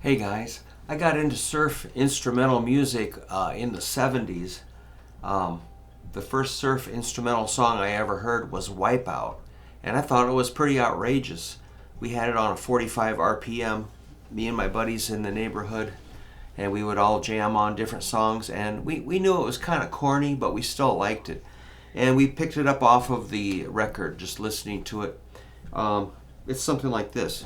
Hey guys, I got into surf instrumental music in the 70s. The first surf instrumental song I ever heard was Wipeout, and I thought it was pretty outrageous. We had it on a 45 RPM, me and my buddies in the neighborhood, and we would all jam on different songs, and we knew it was kind of corny, but we still liked it. And we picked it up off of the record, just listening to it. It's something like this.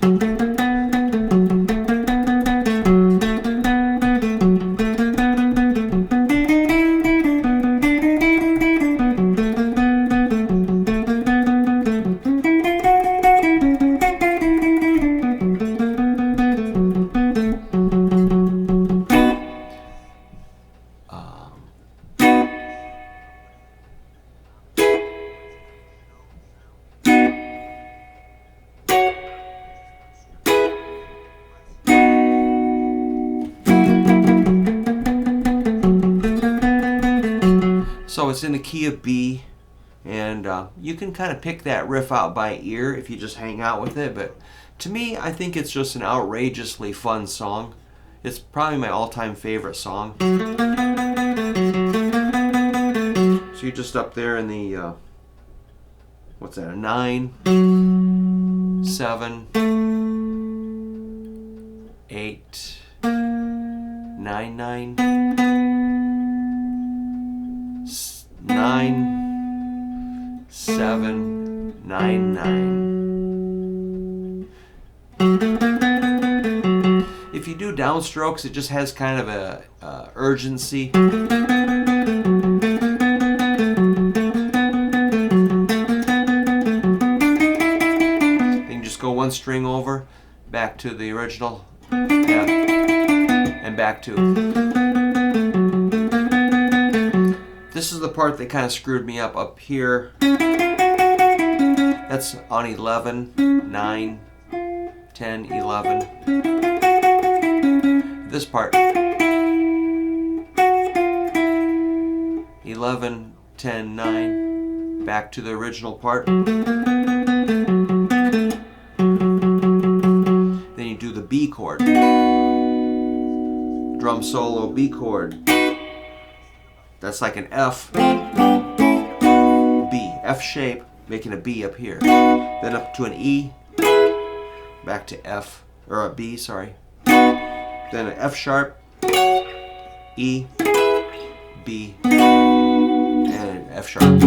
So it's in the key of B, and you can kind of pick that riff out by ear if you just hang out with it, but to me, I think it's just an outrageously fun song. It's probably my all-time favorite song. So you're just up there in the, what's that, a 9, 7, 8, 9, 9, 9, 7, 9, 9. If you do downstrokes, it just has kind of a urgency. Then you just go one string over, back to the original, yeah, and back to. This is the part that kind of screwed me up here. That's on 11, 9, 10, 11. This part. 11, 10, 9. Back to the original part. Then you do the B chord. Drum solo B chord. That's like an F, B, F shape, making a B up here. Then up to an E, back to F, or a B, sorry. Then an F sharp, E, B, and an F sharp.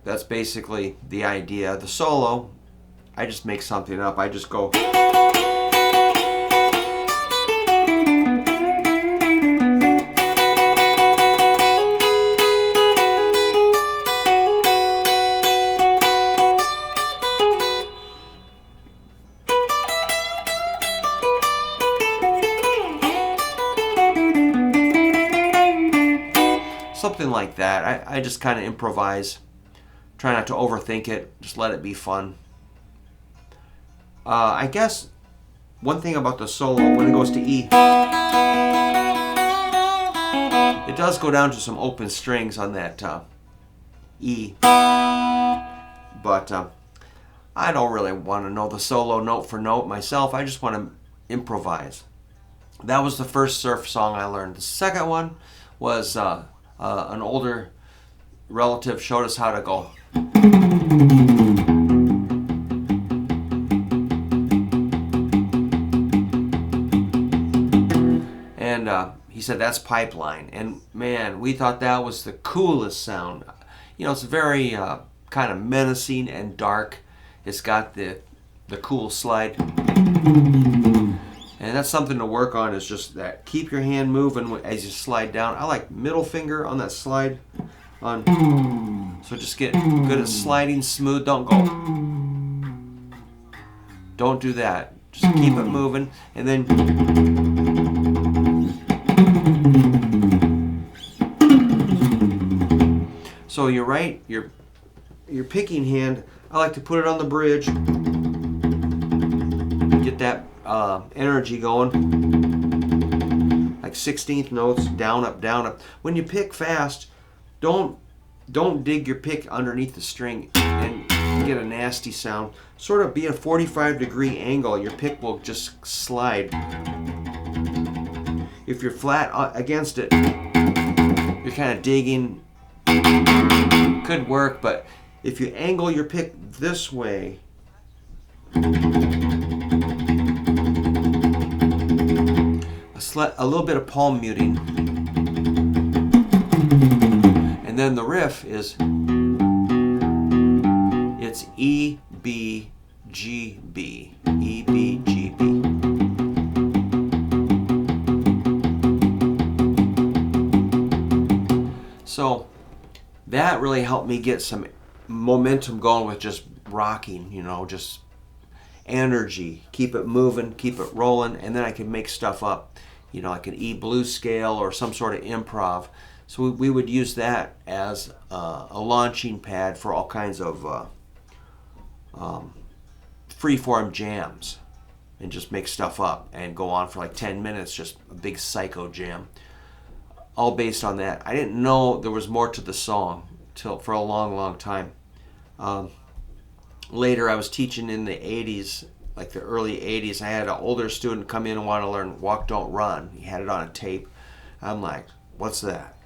That's basically the idea. The solo, I just make something up. I just go. Something like that. I just kind of improvise. Try not to overthink it. Just let it be fun. I guess one thing about the solo, when it goes to E, it does go down to some open strings on that E. But I don't really want to know the solo note for note myself. I just want to improvise. That was the first surf song I learned. The second one was an older relative showed us how to go. And he said that's pipeline. And man, we thought that was the coolest sound. You know, it's very kind of menacing and dark. It's got the cool slide. And that's something to work on, is just that. Keep your hand moving as you slide down. I like middle finger on that slide. So just get good at sliding smooth. Don't go. Don't do that. Just keep it moving. And then so you're right, your picking hand, I like to put it on the bridge. Get that energy going, like 16th notes, down up, down up. When you pick fast, don't dig your pick underneath the string and get a nasty sound. Sort of be a 45-degree angle, your pick will just slide. If you're flat against it, you're kind of digging. Could work, but if you angle your pick this way, a little bit of palm muting. And then the riff is, it's E, B, G, B. E, B, G, B. So that really helped me get some momentum going with just rocking, you know, just energy. Keep it moving, keep it rolling, and then I can make stuff up, you know, like an E blues scale or some sort of improv. So we would use that as a launching pad for all kinds of free-form jams, and just make stuff up and go on for like 10 minutes, just a big psycho jam, all based on that. I didn't know there was more to the song for a long time. Later, I was teaching in the 80s, like the early 80s. I had an older student come in and want to learn Walk Don't Run. He had it on a tape. I'm like, what's that?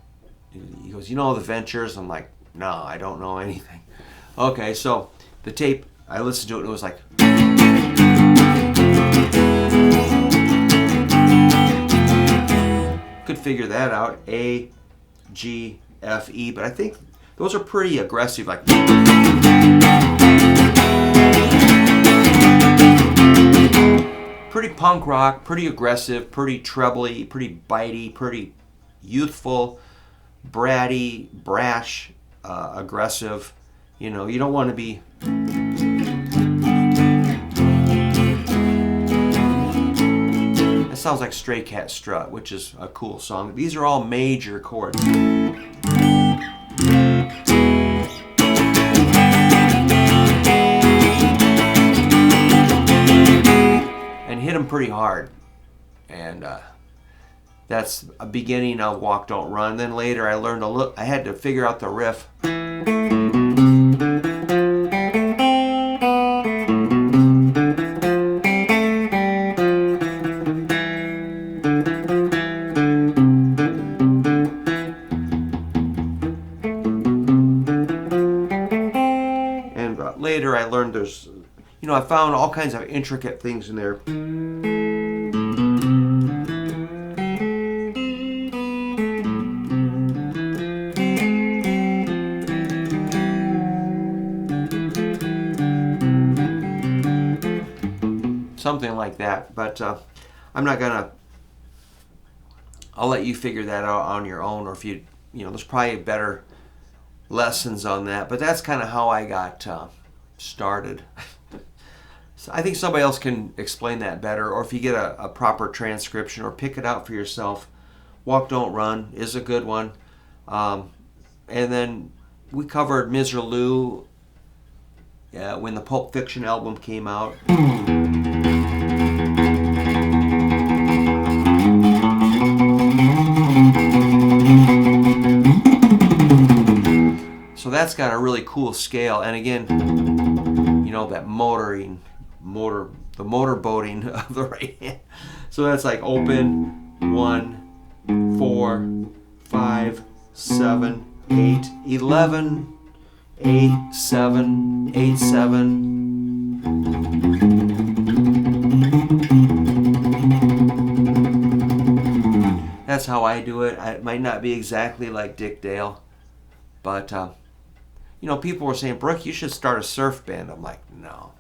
He goes, you know the Ventures? I'm like, no, I don't know anything. Okay, so the tape, I listened to it and it was like, could figure that out. A, G, F, E, but I think those are pretty aggressive, like pretty punk rock, pretty aggressive, pretty trebly, pretty bitey, pretty youthful, bratty, brash, aggressive. You know, you don't want to be. That sounds like Stray Cat Strut, which is a cool song. These are all major chords. And hit them pretty hard. And that's a beginning of Walk Don't Run. Then later I learned I had to figure out the riff. And later I learned there's, you know, I found all kinds of intricate things in there. Something like that, but I'm not gonna. I'll let you figure that out on your own, or if you know, there's probably better lessons on that. But that's kind of how I got started. So I think somebody else can explain that better, or if you get a proper transcription or pick it out for yourself. Walk Don't Run is a good one, and then we covered Miserlou when the Pulp Fiction album came out. So that's got a really cool scale, and again, you know, that the motor boating of the right hand. So that's like open 1, 4, 5, 7, 8, 11, 8, 7, 8, 7. That's how I do it. It might not be exactly like Dick Dale, but you know, people were saying, Brook, you should start a surf band. I'm like, no.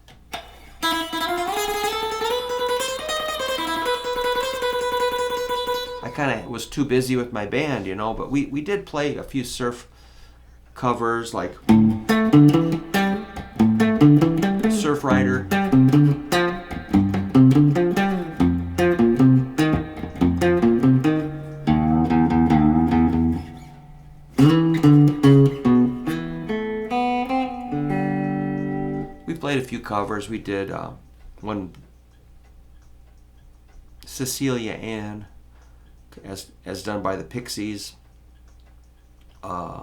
I kind of was too busy with my band, you know, but we did play a few surf covers, like Surf Rider. Played a few covers. We did one, Cecilia Ann, as done by the Pixies.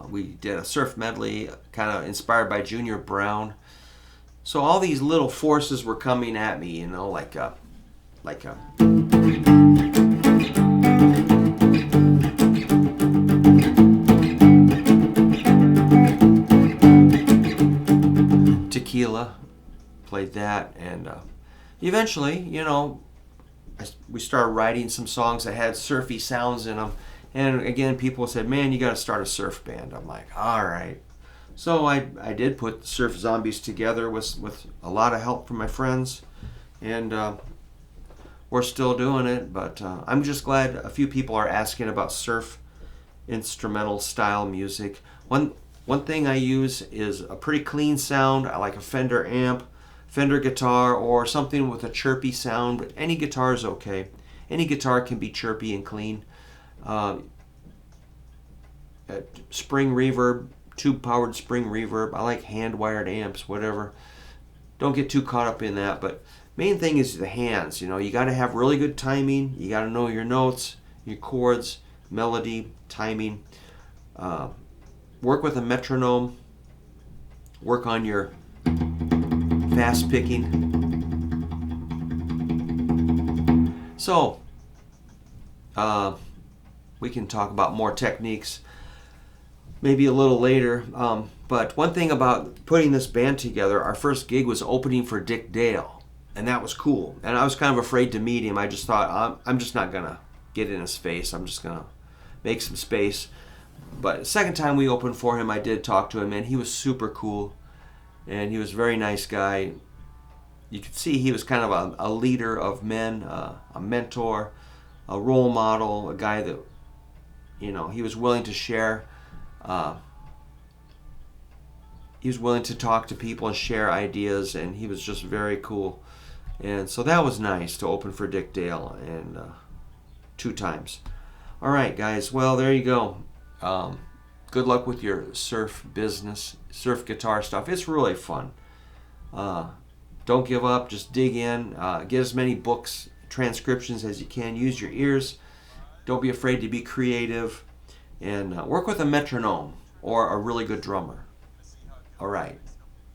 We did a surf medley, kind of inspired by Junior Brown. So all these little forces were coming at me, you know, like a tequila, played that, and eventually, you know, we started writing some songs that had surfy sounds in them. And again, people said, man, you got to start a surf band. I'm like, all right. So I did put Surf Zombies together with a lot of help from my friends. And we're still doing it. But I'm just glad a few people are asking about surf instrumental style music. One thing I use is a pretty clean sound. I like a Fender amp, Fender guitar, or something with a chirpy sound. But any guitar is okay. Any guitar can be chirpy and clean. Spring reverb, tube-powered spring reverb. I like hand-wired amps, whatever. Don't get too caught up in that. But main thing is the hands. You know, you got to have really good timing. You got to know your notes, your chords, melody, timing. Work with a metronome. Work on your fast picking. So, we can talk about more techniques maybe a little later. But one thing about putting this band together, our first gig was opening for Dick Dale, and that was cool. And I was kind of afraid to meet him. I just thought, I'm just not going to get in his face. I'm just going to make some space. But the second time we opened for him, I did talk to him, and he was super cool, and he was a very nice guy. You could see he was kind of a leader of men, a mentor, a role model, a guy that, you know, he was willing to share. He was willing to talk to people and share ideas, and he was just very cool. And so that was nice to open for Dick Dale, and 2 times. All right, guys. Well, there you go. Good luck with your surf business, surf guitar stuff. It's really fun. Don't give up. Just dig in. Get as many books, transcriptions as you can. Use your ears. Don't be afraid to be creative. And work with a metronome or a really good drummer. All right.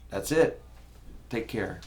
That's it. Take care.